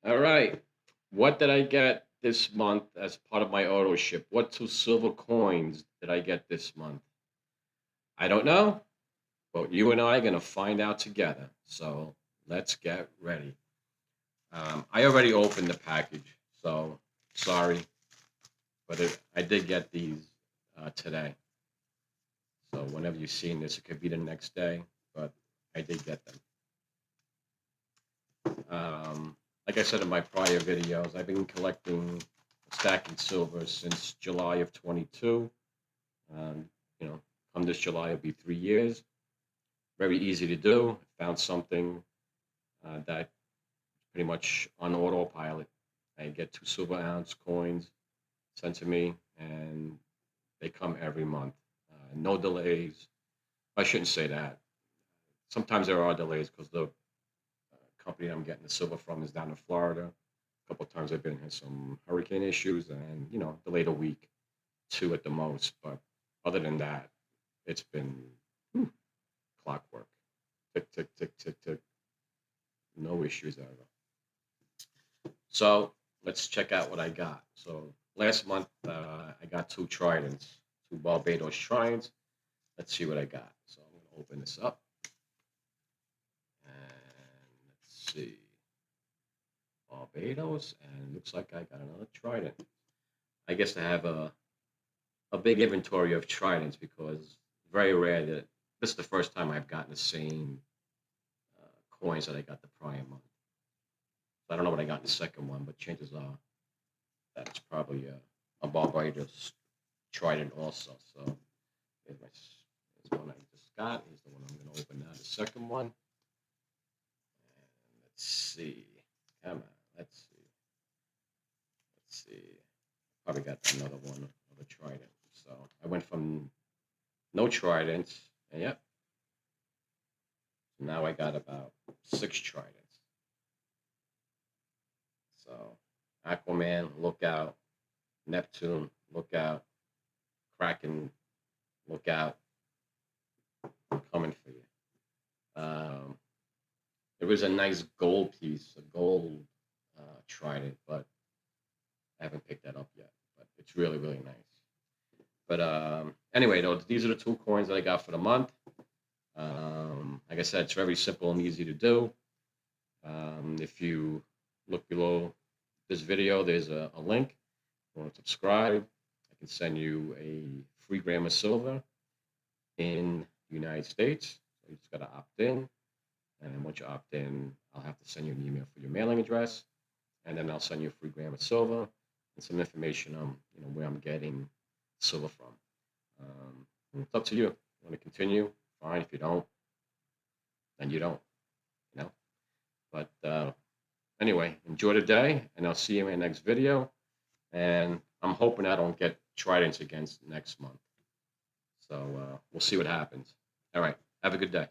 All right. What did I get this month as part of my auto ship? What two silver coins did I get this month? I don't know, but you and I are going to find out together. So let's get ready. I already opened the package, so sorry, but I did get these today. So whenever you're seeing this, it could be the next day, but I did get them. Like I said in my prior videos, I've been collecting stacking silver since July of 22. Um, you know, come this July, it'll be 3 years. Very easy to do. Found something that pretty much on autopilot. I get two silver ounce coins sent to me, and they come every month. No delays. I shouldn't say that. Sometimes there are delays because the company I'm getting the silver from is down in Florida. A couple of times I've been in some hurricane issues, and delayed a week, two at the most. But other than that, it's been whew, clockwork. Tick tick tick tick tick. No issues ever. So let's check out what I got. So last month I got two tridents, two Barbados tridents. Let's see what I got. So I'm gonna open this up and let's see. Barbados, and looks like I got another trident. I guess I have a big inventory of tridents because very rare that this is the first time I've gotten the same coins that I got the prior month. So I don't know what I got in the second one, but chances are that it's probably a Barbados trident also. So here's one I just got. Here's the one I'm going to open now. The second one. And let's see. Come on. Let's see. Let's see. Probably got another one of a trident. So I went from no tridents, and yep. Now I got about six tridents. So Aquaman, look out. Neptune, look out. Kraken, look out. I'm coming for you. There was a nice gold piece, a gold trident, but I haven't picked that up yet. But it's really, really nice. But anyway, though, these are the two coins that I got for the month. Like I said, it's very simple and easy to do. If you look below this video, there's a link. If you want to subscribe, I can send you a free gram of silver in the United States. So you just got to opt in. And then once you opt in, I'll have to send you an email for your mailing address. And then I'll send you a free gram of silver and some information on where I'm getting silver from. It's up to you. You want to continue? Fine. If you don't, then you don't. You know. But anyway, enjoy the day, and I'll see you in the next video. And I'm hoping I don't get tridents against next month. So we'll see what happens. All right. Have a good day.